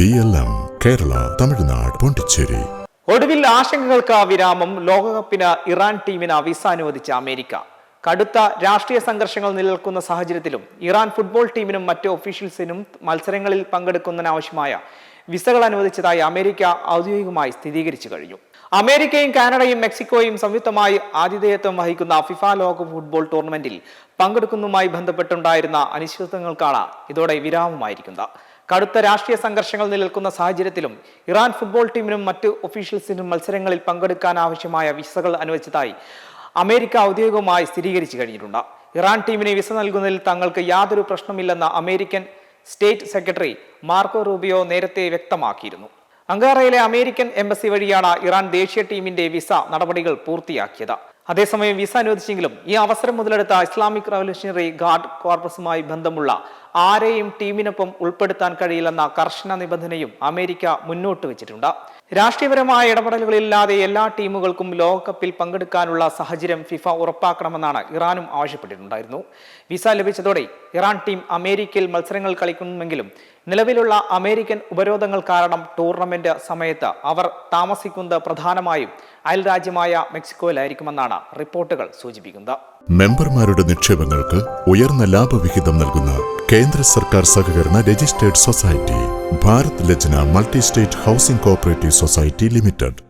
BLM Kerala, Tamil Nadu, Pondicherry. ഒടുവിൽ ആശങ്കകൾക്ക് വിരാമം. ലോകകപ്പിന് ഇറാൻ ടീമിന് വിസ അനുവദിച്ച അമേരിക്ക. കടുത്ത രാഷ്ട്രീയ സംഘർഷങ്ങൾ നിലനിൽക്കുന്ന സാഹചര്യത്തിലും ഇറാൻ ഫുട്ബോൾ ടീമിനും മറ്റ് ഒഫീഷ്യൽസിനും മത്സരങ്ങളിൽ പങ്കെടുക്കുന്നതിനാവശ്യമായ വിസകൾ അനുവദിച്ചതായി അമേരിക്ക ഔദ്യോഗികമായി സ്ഥിരീകരിച്ചു കഴിഞ്ഞു. അമേരിക്കയും കാനഡയും മെക്സിക്കോയും സംയുക്തമായി ആതിഥേയത്വം വഹിക്കുന്ന ഫിഫ ലോക ഫുട്ബോൾ ടൂർണമെന്റിൽ പങ്കെടുക്കുന്നതുമായി ബന്ധപ്പെട്ടുണ്ടായിരുന്ന അനിശ്ചിതത്വങ്ങൾക്കാണ് ഇതോടെ വിരാമമായിരിക്കുന്നത്. കടുത്ത രാഷ്ട്രീയ സംഘർഷങ്ങൾ നിലനിൽക്കുന്ന സാഹചര്യത്തിലും ഇറാൻ ഫുട്ബോൾ ടീമിനും മറ്റ് ഒഫീഷ്യൽസിനും മത്സരങ്ങളിൽ പങ്കെടുക്കാൻ ആവശ്യമായ വിസകൾ അനുവദിച്ചതായി അമേരിക്ക ഔദ്യോഗികമായി സ്ഥിരീകരിച്ചു കഴിഞ്ഞിട്ടുണ്ട്. ഇറാൻ ടീമിന് വിസ നൽകുന്നതിൽ തങ്ങൾക്ക് യാതൊരു പ്രശ്നമില്ലെന്ന് American state secretary Marco Rubio നേരത്തെ വ്യക്തമാക്കിയിരുന്നു. അങ്കാറയിലെ അമേരിക്കൻ എംബസി വഴിയാണ് ഇറാൻ ദേശീയ ടീമിന്റെ വിസ നടപടികൾ പൂർത്തിയാക്കിയത്. അതേസമയം വിസ അനുവദിച്ചെങ്കിലും ഈ അവസരം മുതലെടുത്ത ഇസ്ലാമിക് റവല്യൂഷണറി ഗാർഡ് കോർപ്പസുമായി ബന്ധമുള്ള ആരെയും ടീമിനൊപ്പം ഉൾപ്പെടുത്താൻ കഴിയില്ലെന്ന കർശന നിബന്ധനയും അമേരിക്ക മുന്നോട്ട് വെച്ചിട്ടുണ്ട്. രാഷ്ട്രീയപരമായ ഇടപെടലുകളില്ലാതെ എല്ലാ ടീമുകൾക്കും ലോകകപ്പിൽ പങ്കെടുക്കാനുള്ള സാഹചര്യം ഫിഫ ഉറപ്പാക്കണമെന്നാണ് ഇറാനും ആവശ്യപ്പെട്ടിട്ടുണ്ടായിരുന്നു. വിസ ലഭിച്ചതോടെ ഇറാൻ ടീം അമേരിക്കയിൽ മത്സരങ്ങൾ കളിക്കുമെങ്കിലും നിലവിലുള്ള അമേരിക്കൻ ഉപരോധങ്ങൾ കാരണം ടൂർണമെന്റ് സമയത്ത് അവർ താമസിക്കുന്നത് പ്രധാനമായും അയൽരാജ്യമായ മെക്സിക്കോയിലായിരിക്കുമെന്നാണ് റിപ്പോർട്ടുകൾ സൂചിപ്പിക്കുന്നത്. മെമ്പർമാരുടെ നിക്ഷേപങ്ങൾക്ക് ഉയർന്ന ലാഭവിഹിതം നൽകുന്ന കേന്ദ്ര സർക്കാർ സഹകരണ registered society Bharat Lajna multi state housing cooperative society limited.